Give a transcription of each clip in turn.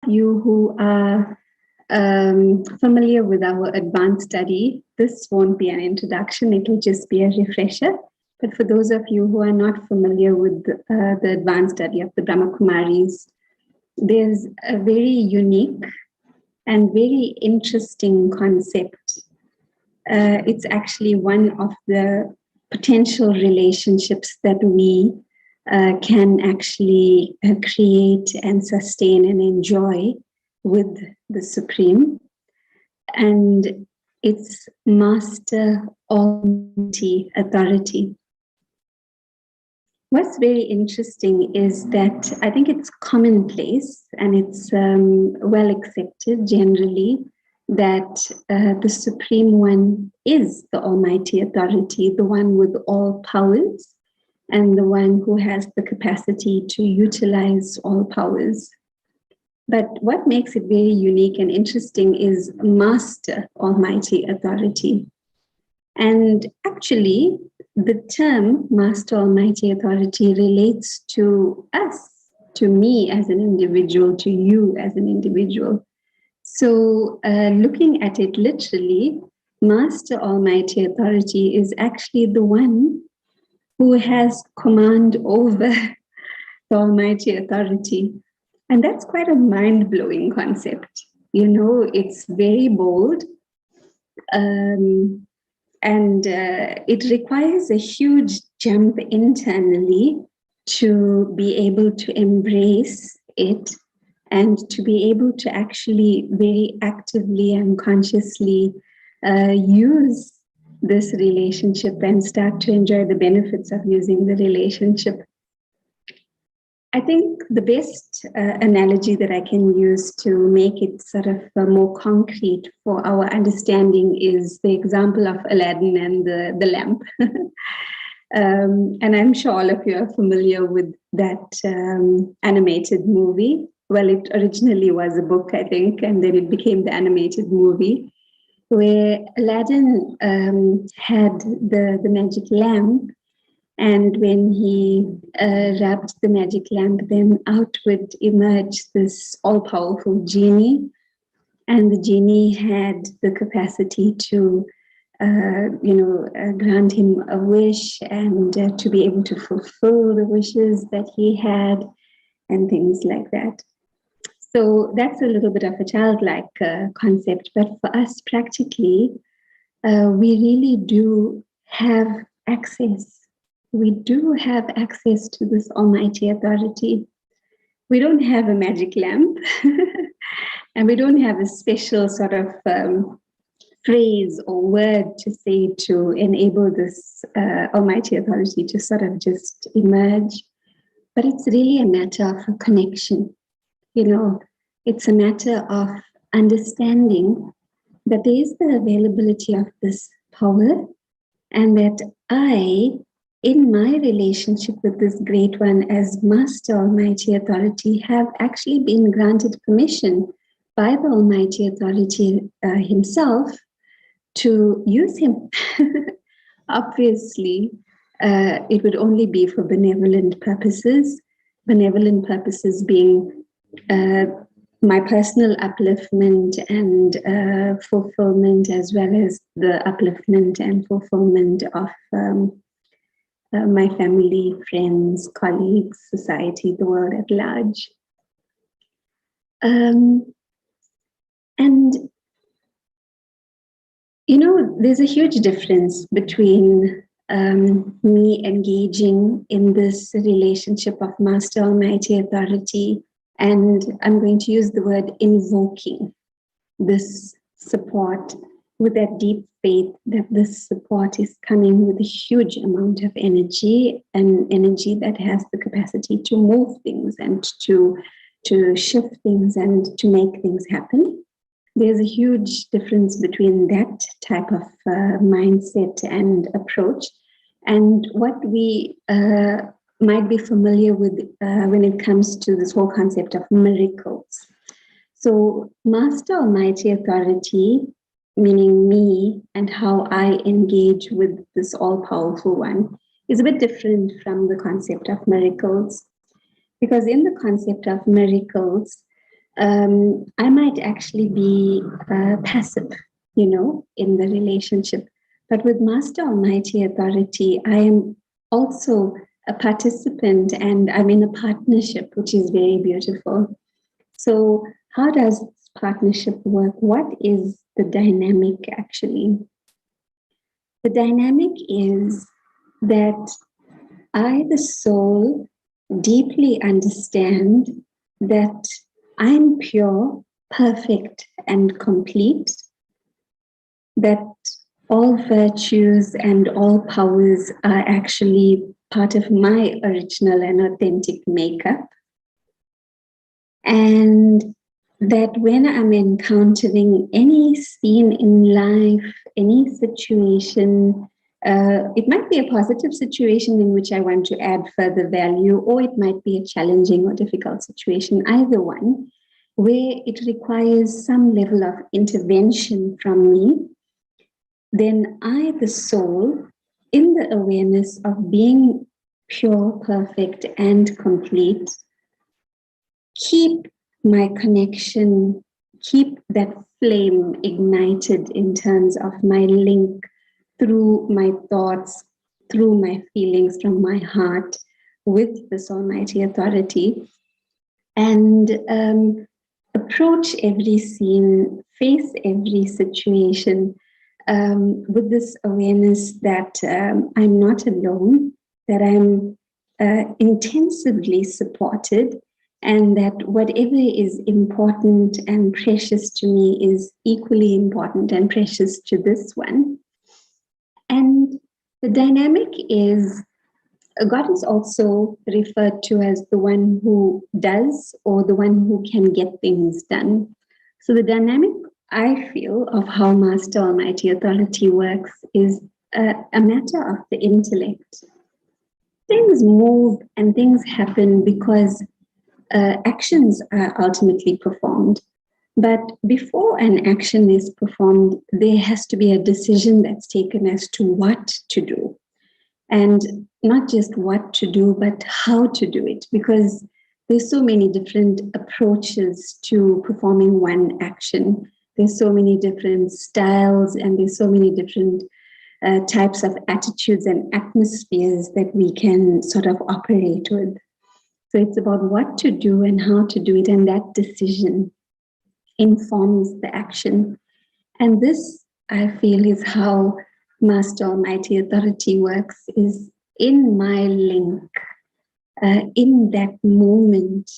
you who are familiar with our advanced study, this won't be an introduction, it will just be a refresher. But for those of you who are not familiar with the advanced study of the Brahma Kumaris, there's a very unique and very interesting concept. It's actually one of the potential relationships that we can actually create and sustain and enjoy with the Supreme. And it's Master Almighty Authority. What's very interesting is that I think it's commonplace and it's well accepted generally that the Supreme One is the Almighty Authority, the one with all powers and the one who has the capacity to utilize all powers. But what makes it very unique and interesting is Master Almighty Authority. And actually, the term Master Almighty Authority relates to us, to me as an individual, to you as an individual. So looking at it literally, Master Almighty Authority is actually the one who has command over the Almighty Authority. And that's quite a mind-blowing concept. You know, it's very bold. And it requires a huge jump internally to be able to embrace it and to be able to actually very actively and consciously use this relationship and start to enjoy the benefits of using the relationship. I think the best analogy that I can use to make it sort of more concrete for our understanding is the example of Aladdin and the lamp. And I'm sure all of you are familiar with that animated movie. Well, it originally was a book, I think, and then it became the animated movie, where Aladdin had the magic lamp. And when he rubbed the magic lamp, then out would emerge this all-powerful genie. And the genie had the capacity to, grant him a wish and to be able to fulfill the wishes that he had and things like that. So that's a little bit of a childlike concept. But for us, practically, we really do have access. We do have access to this Almighty Authority. We don't have a magic lamp and we don't have a special sort of phrase or word to say to enable this Almighty Authority to sort of just emerge. But it's really a matter of a connection. You know, it's a matter of understanding that there is the availability of this power and that I, in my relationship with this great one as Master Almighty Authority, have actually been granted permission by the Almighty Authority himself to use him. Obviously, it would only be for benevolent purposes being my personal upliftment and fulfillment, as well as the upliftment and fulfillment of my family, friends, colleagues, society, the world at large. And, you know, there's a huge difference between me engaging in this relationship of Master Almighty Authority, and I'm going to use the word invoking this support with that deep faith that this support is coming with a huge amount of energy, and energy that has the capacity to move things and to shift things and to make things happen. There's a huge difference between that type of mindset and approach and what we might be familiar with when it comes to this whole concept of miracles. So Master Almighty Authority, meaning me and how I engage with this all-powerful one, is a bit different from the concept of miracles. Because in the concept of miracles, I might actually be passive, in the relationship. But with Master Almighty Authority, I am also a participant and I'm in a partnership, which is very beautiful. So, how does partnership work? What is the dynamic actually? The dynamic is that I, the soul, deeply understand that I'm pure, perfect, and complete, that all virtues and all powers are actually part of my original and authentic makeup. And that when I'm encountering any scene in life, any situation, it might be a positive situation in which I want to add further value, or it might be a challenging or difficult situation, either one, where it requires some level of intervention from me, then I, the soul, in the awareness of being pure, perfect, and complete, keep my connection, keep that flame ignited in terms of my link through my thoughts, through my feelings from my heart with this Almighty Authority, and approach every scene, face every situation with this awareness that I'm not alone, that I'm intensively supported, and that whatever is important and precious to me is equally important and precious to this one. And the dynamic is God is also referred to as the one who does or the one who can get things done. So the dynamic, I feel, of how Master Almighty Authority works is a matter of the intellect. Things move and things happen because actions are ultimately performed. But before an action is performed, there has to be a decision that's taken as to what to do. And not just what to do, but how to do it, because there's so many different approaches to performing one action. There's so many different styles, and there's so many different types of attitudes and atmospheres that we can sort of operate with. So it's about what to do and how to do it, and that decision informs the action. And this, I feel, is how Master Almighty Authority works, is in my link, in that moment,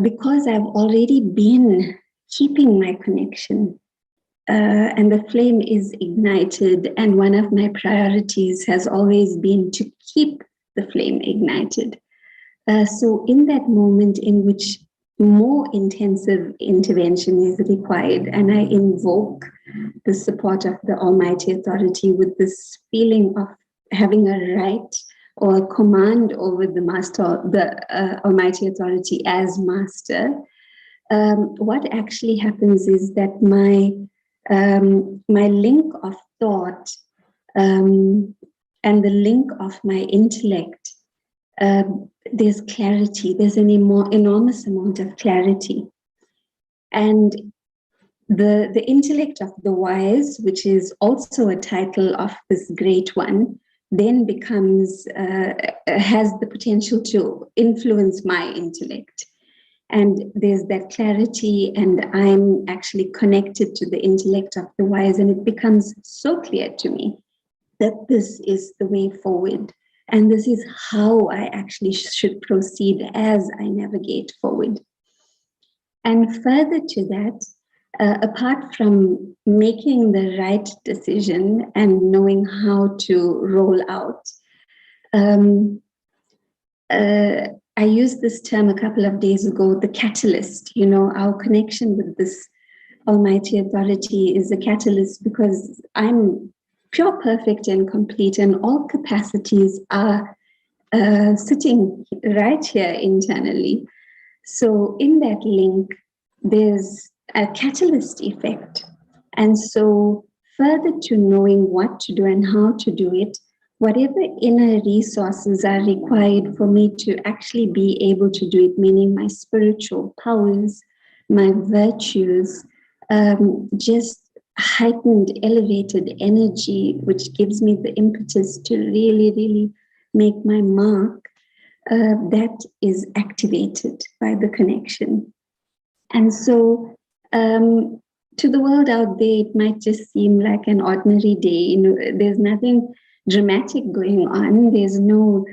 because I've already been keeping my connection, and the flame is ignited, and one of my priorities has always been to keep the flame ignited. So in that moment in which more intensive intervention is required, and I invoke the support of the Almighty Authority with this feeling of having a right or a command over the Master, the Almighty Authority as Master, what actually happens is that my link of thought and the link of my intellect, there's clarity, there's an enormous amount of clarity. And the intellect of the wise, which is also a title of this great one, then becomes, has the potential to influence my intellect. And there's that clarity, and I'm actually connected to the intellect of the wise, and it becomes so clear to me that this is the way forward. And this is how I actually should proceed as I navigate forward. And further to that, apart from making the right decision and knowing how to roll out, I used this term a couple of days ago, the catalyst. Our connection with this Almighty Authority is a catalyst, because I'm pure, perfect, and complete, and all capacities are sitting right here internally. So in that link, there's a catalyst effect. And so further to knowing what to do and how to do it, whatever inner resources are required for me to actually be able to do it, meaning my spiritual powers, my virtues, just heightened, elevated energy, which gives me the impetus to really, really make my mark, that is activated by the connection. And so, to the world out there, it might just seem like an ordinary day. There's nothing dramatic going on. There's no,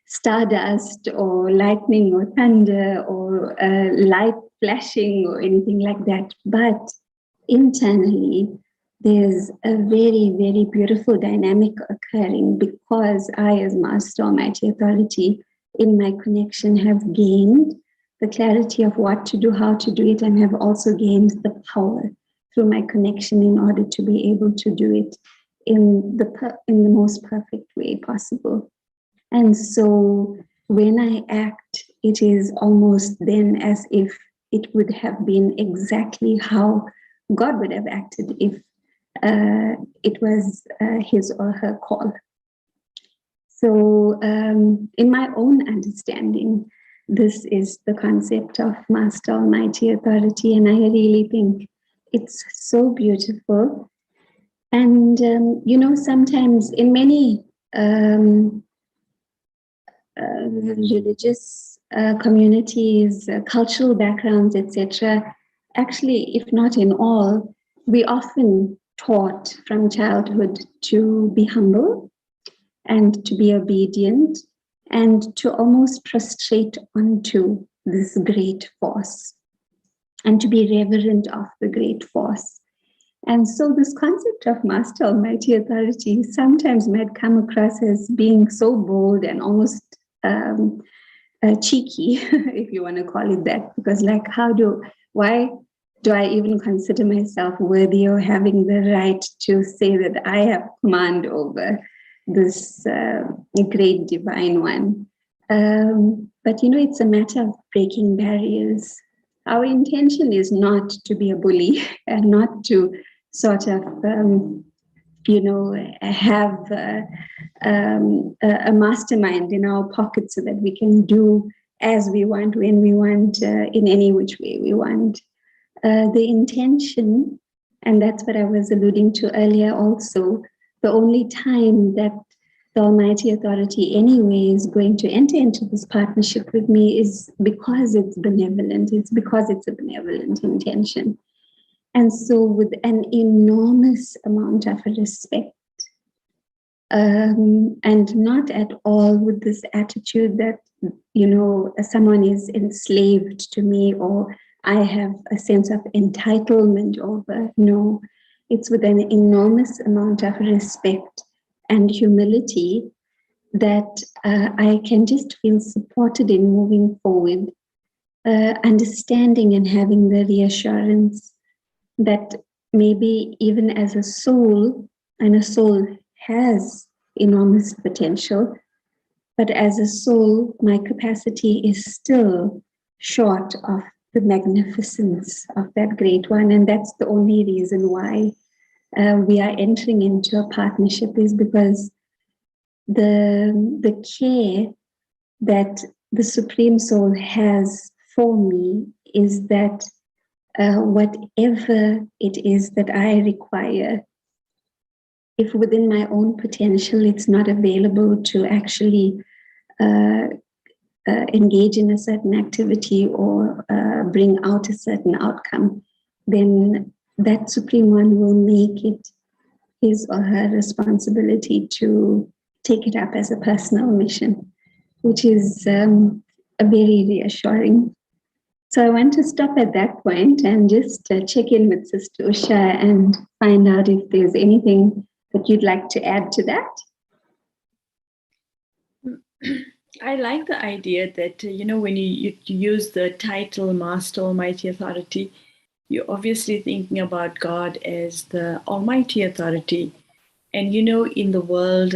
stardust or lightning or thunder or light flashing or anything like that. But internally, there's a very, very beautiful dynamic occurring because I, as Master Almighty Authority, in my connection, have gained the clarity of what to do, how to do it, and have also gained the power through my connection in order to be able to do it in the most perfect way possible. And so when I act, it is almost then as if it would have been exactly how God would have acted if it was his or her call. So in my own understanding, this is the concept of Master Almighty Authority, and I really think it's so beautiful. And sometimes in many religious communities, cultural backgrounds, etc., actually, if not in all, we often taught from childhood to be humble and to be obedient and to almost prostrate onto this great force and to be reverent of the great force. And so this concept of Master Almighty Authority sometimes might come across as being so bold and almost cheeky, if you want to call it that, because why do I even consider myself worthy or having the right to say that I have command over this great divine one? But it's a matter of breaking barriers. Our intention is not to be a bully and not to sort of have a mastermind in our pocket so that we can do as we want, when we want, in any which way we want. The intention, and that's what I was alluding to earlier also, the only time that the Almighty Authority anyway is going to enter into this partnership with me is because it's benevolent. It's because it's a benevolent intention. And so with an enormous amount of respect, and not at all with this attitude that, someone is enslaved to me or I have a sense of entitlement over. No, it's with an enormous amount of respect and humility that I can just feel supported in moving forward, understanding and having the reassurance that maybe even as a soul, and a soul has enormous potential, but as a soul, my capacity is still short of the magnificence of that great one. And that's the only reason why we are entering into a partnership, is because the care that the Supreme Soul has for me is that whatever it is that I require, if within my own potential it's not available to actually engage in a certain activity or bring out a certain outcome, then that Supreme One will make it his or her responsibility to take it up as a personal mission, which is a very reassuring. So I want to stop at that point and just check in with Sister Usha and find out if there's anything that you'd like to add to that. I like the idea that, when you use the title Master Almighty Authority, you're obviously thinking about God as the Almighty Authority. And, in the world,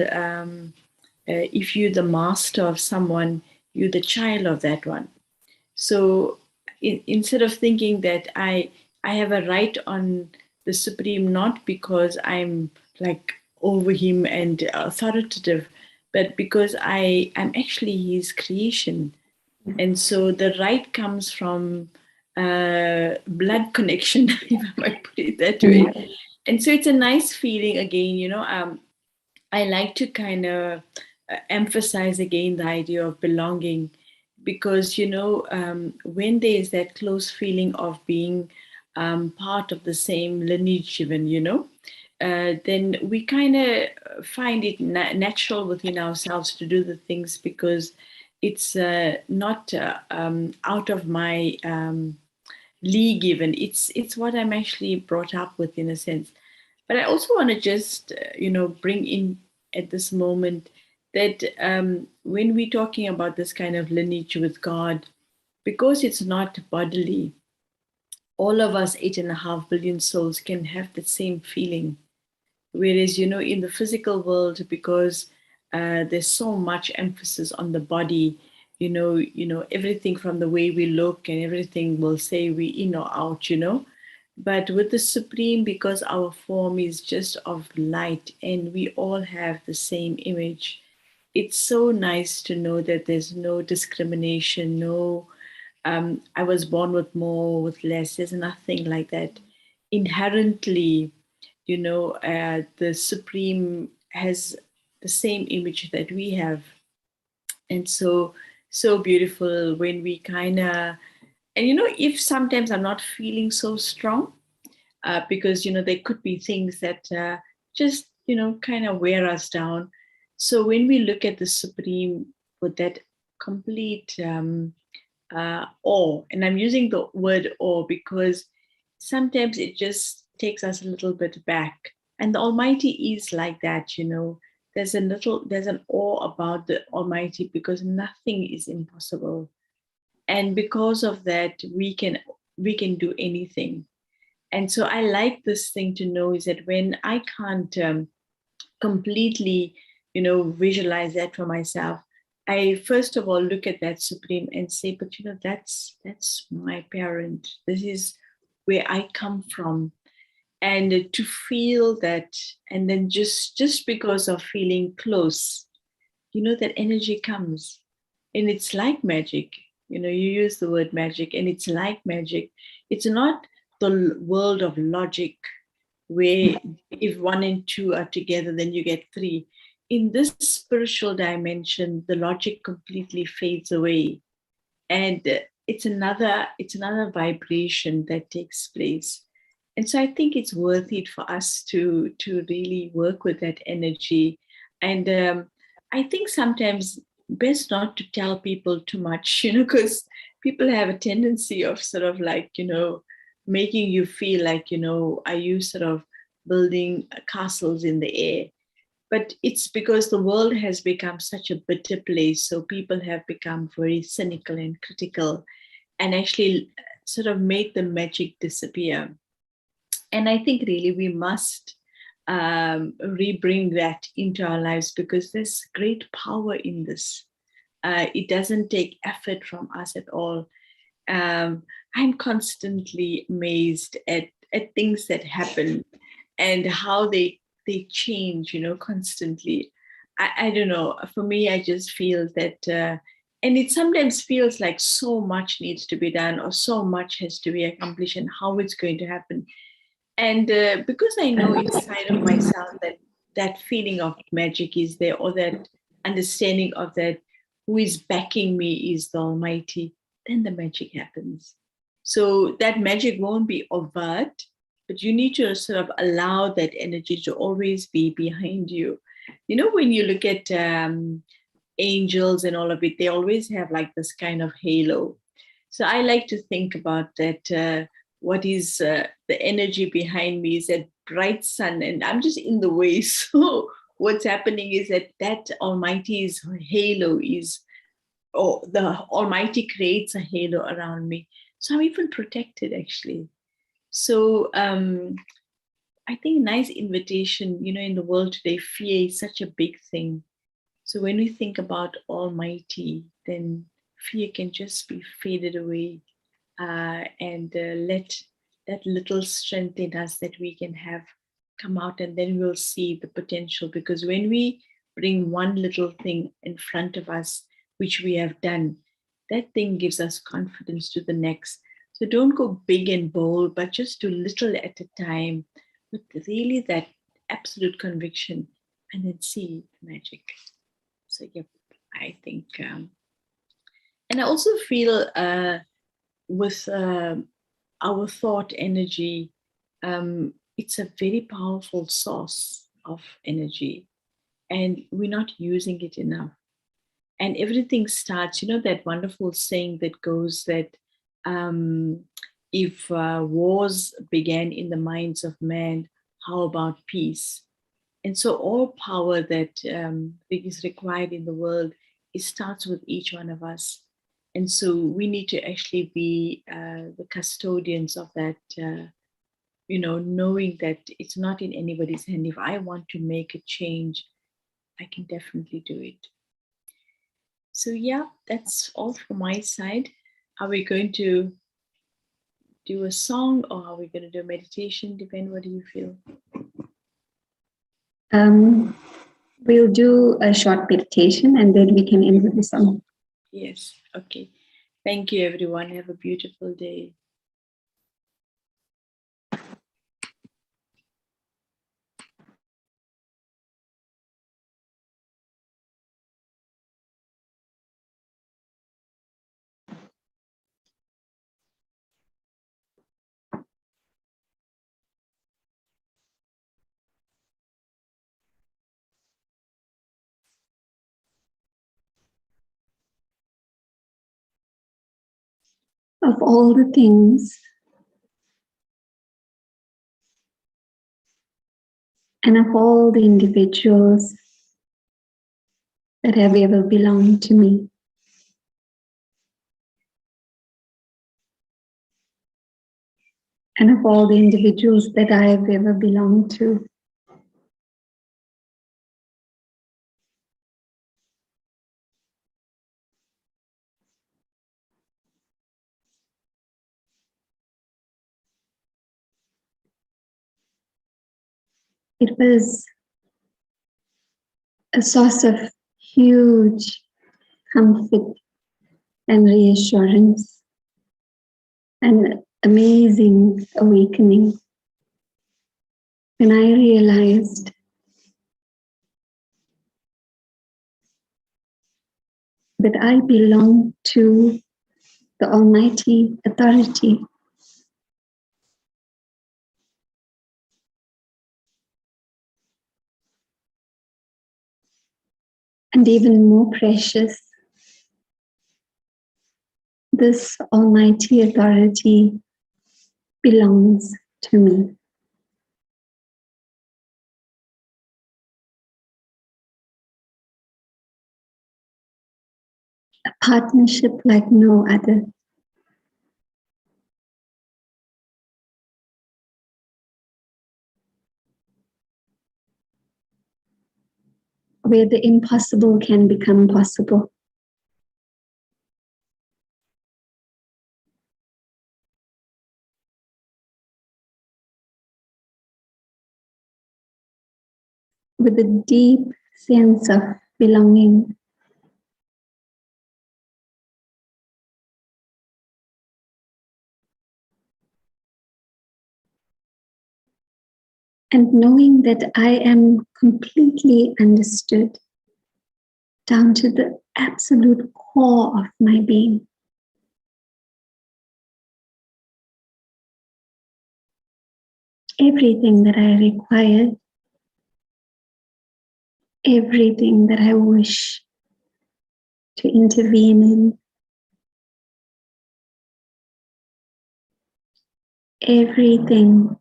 if you're the master of someone, you're the child of that one. So instead of thinking that I have a right on the Supreme, not because I'm like over him and authoritative, but because I am actually his creation. And so the right comes from blood connection, if I might put it that way. And so it's a nice feeling again, I like to kind of emphasize again the idea of belonging, because when there is that close feeling of being part of the same lineage, even then we kind of find it natural within ourselves to do the things, because it's not out of my league. Even it's what I'm actually brought up with, in a sense. But I also want to just, bring in at this moment that when we're talking about this kind of lineage with God, because it's not bodily, all of us 8.5 billion souls can have the same feeling. Whereas, in the physical world, because there's so much emphasis on the body, everything from the way we look and everything will say we in or out. But with the Supreme, because our form is just of light and we all have the same image, it's so nice to know that there's no discrimination, no, I was born with more, with less. There's nothing like that. Inherently, the Supreme has the same image that we have. And so beautiful when we kind of, and if sometimes I'm not feeling so strong, because there could be things that just kind of wear us down. So when we look at the Supreme with that complete awe, and I'm using the word awe because sometimes it just takes us a little bit back, and the Almighty is like that. There's an awe about the Almighty, because nothing is impossible, and because of that we can do anything. And so I like this thing to know is that when I can't completely visualize that for myself, I first of all look at that Supreme and say, but that's my parent, this is where I come from. And to feel that, and then just because of feeling close, that energy comes, and it's like magic. You use the word magic, and it's like magic. It's not the world of logic, where if one and two are together then you get three. In this spiritual dimension, the logic completely fades away, and it's another vibration that takes place. And so I think it's worth it for us to really work with that energy. And I think sometimes best not to tell people too much, because people have a tendency of sort of like, making you feel like, are you sort of building castles in the air? But it's because the world has become such a bitter place. So people have become very cynical and critical, and actually sort of made the magic disappear. And I think really we must re-bring that into our lives, because there's great power in this. It doesn't take effort from us at all. I'm constantly amazed at things that happen and how they change, constantly. I don't know. For me, I just feel that, and it sometimes feels like so much needs to be done or so much has to be accomplished, and how it's going to happen. And because I know inside of myself that that feeling of magic is there, or that understanding of that who is backing me is the Almighty, then the magic happens. So that magic won't be overt, but you need to sort of allow that energy to always be behind you. When you look at angels and all of it, they always have like this kind of halo. So I like to think about that. What is the energy behind me is that bright sun, and I'm just in the way. So what's happening is that Almighty's halo is, or the Almighty creates a halo around me. So I'm even protected, actually. So I think nice invitation, in the world today, fear is such a big thing. So when we think about Almighty, then fear can just be faded away, and let that little strength in us that we can have come out, and then we'll see the potential. Because when we bring one little thing in front of us, which we have done, that thing gives us confidence to the next. So don't go big and bold, but just do little at a time with really that absolute conviction, and then see the magic. So, yep, I think, and I also feel with our thought energy, it's a very powerful source of energy, and we're not using it enough. And everything starts, that wonderful saying that goes that if wars began in the minds of man, how about peace? And so all power that is required in the world, it starts with each one of us. And so we need to actually be the custodians of that, knowing that it's not in anybody's hand. If I want to make a change, I can definitely do it. So yeah, that's all from my side. Are we going to do a song, or are we going to do a meditation? Depend, what do you feel? We'll do a short meditation and then we can end with the song. Yes. Okay. Thank you, everyone. Have a beautiful day. Of all the things and of all the individuals that have ever belonged to me, and of all the individuals that I have ever belonged to, it was a source of huge comfort and reassurance and amazing awakening when I realized that I belong to the Almighty Authority. And even more precious, this Almighty Authority belongs to me. A partnership like no other. Where the impossible can become possible. With a deep sense of belonging. And knowing that I am completely understood down to the absolute core of my being. Everything that I require, everything that I wish to intervene in, everything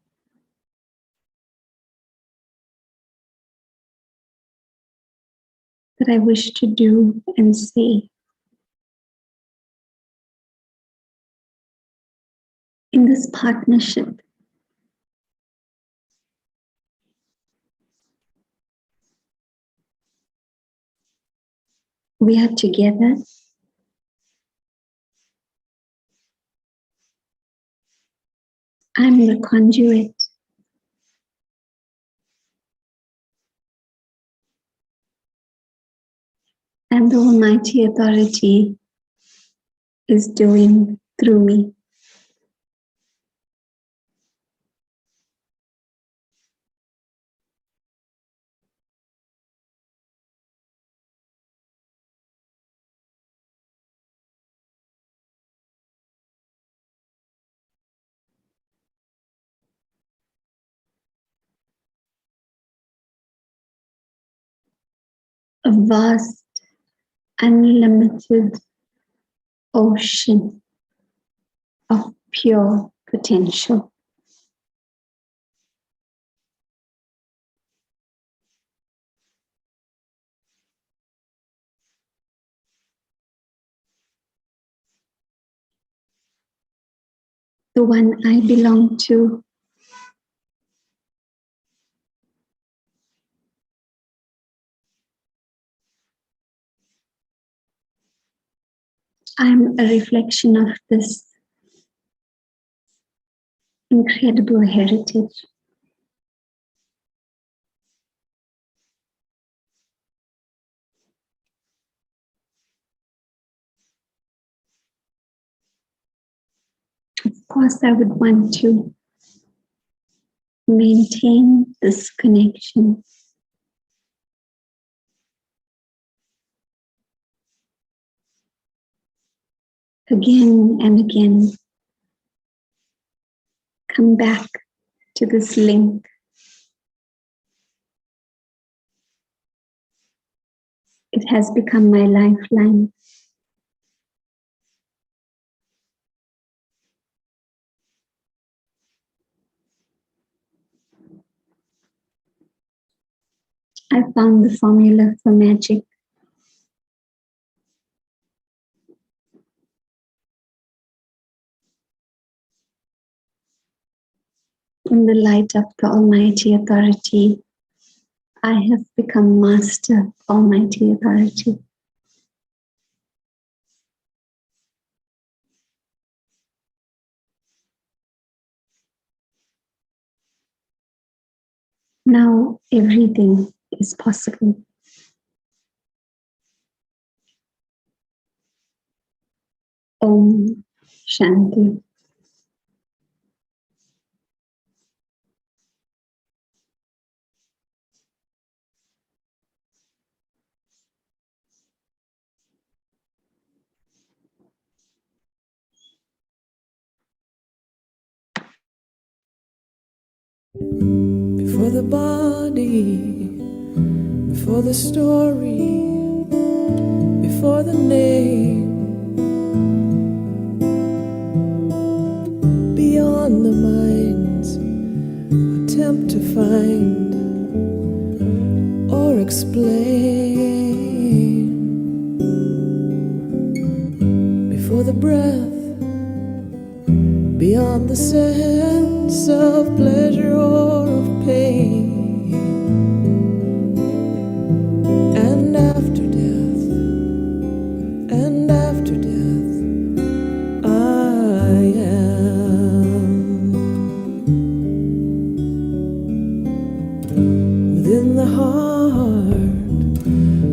that I wish to do and say. In this partnership, we are together. I'm the conduit Almighty Authority is doing through me. A vast, unlimited ocean of pure potential. The one I belong to. I'm a reflection of this incredible heritage. Of course, I would want to maintain this connection. Again and again, come back to this link. It has become my lifeline. I found the formula for magic. In the light of the Almighty Authority, I have become Master of Almighty Authority. Now everything is possible. Om Shanti. Before the body, before the story, before the name, beyond the mind's attempt to find or explain, before the breath, beyond the sense of pleasure or of pain, and after death, I am. Within the heart,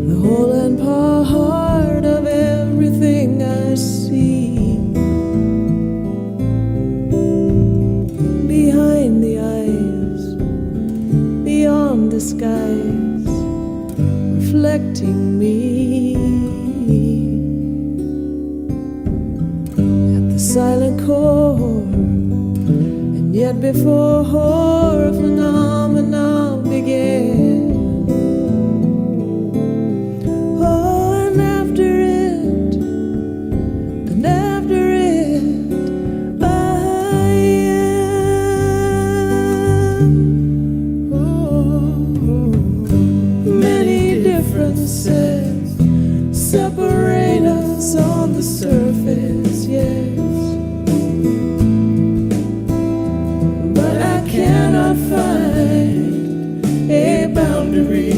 the whole and part of everything I see. Behind the eyes, beyond the skies, reflecting me. At the silent core, and yet before a phenomenon began. Oh, and after it, I am. Many differences separate us on the surface, yes, but I cannot find a boundary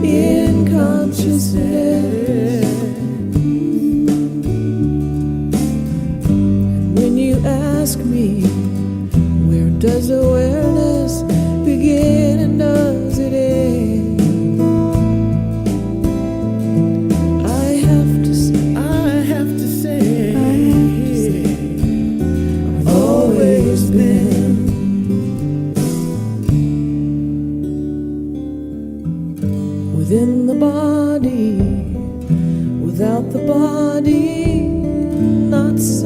in consciousness. And when you ask me, where does awareness begin and does it end?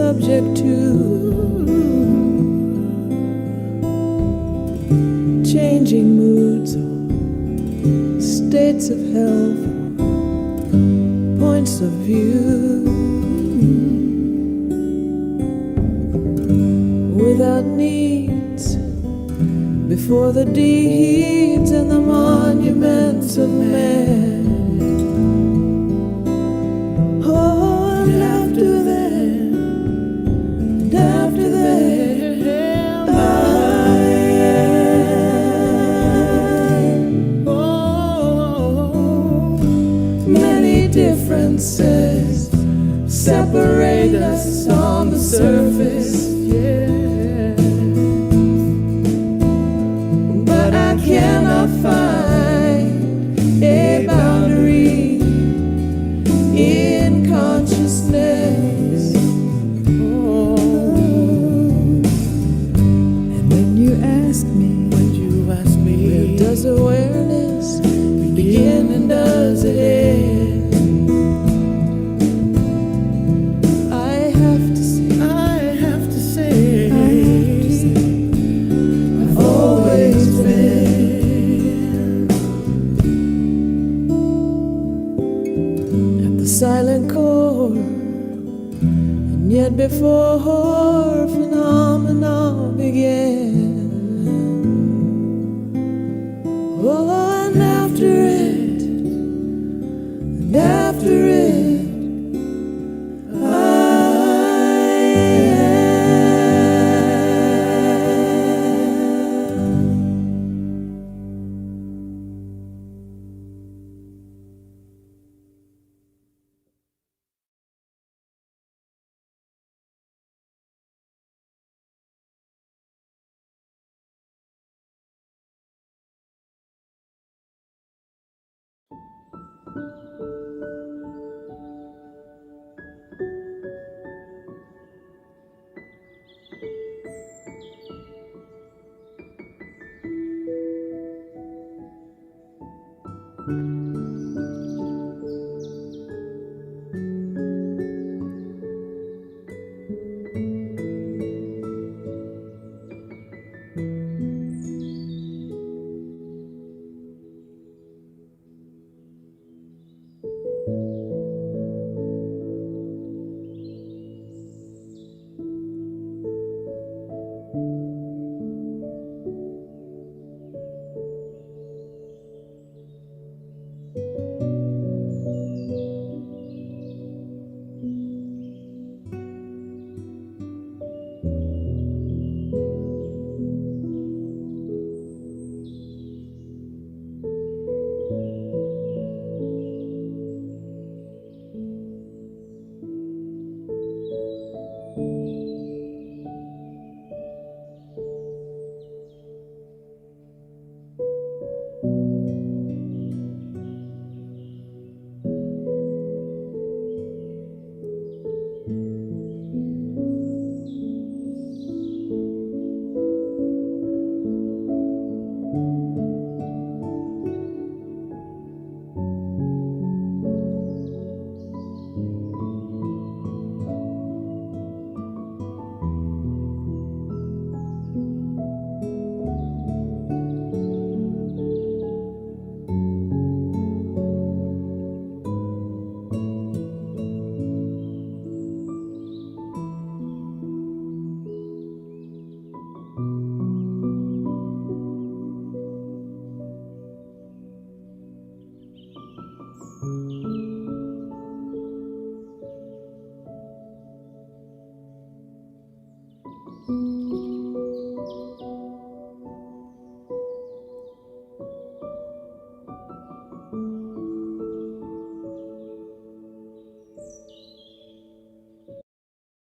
subject to changing moods or states of health, points of view, without needs before the deeds and the monuments of man. Oh, and after that, and after that, many differences separate us on the surface, yeah. But I cannot find a boundary in consciousness. Oh. And when you ask me, where does awareness begin and does it end? I have to say, I've always been at the silent core, and yet before phenomena began. Oh, and after it, and after it,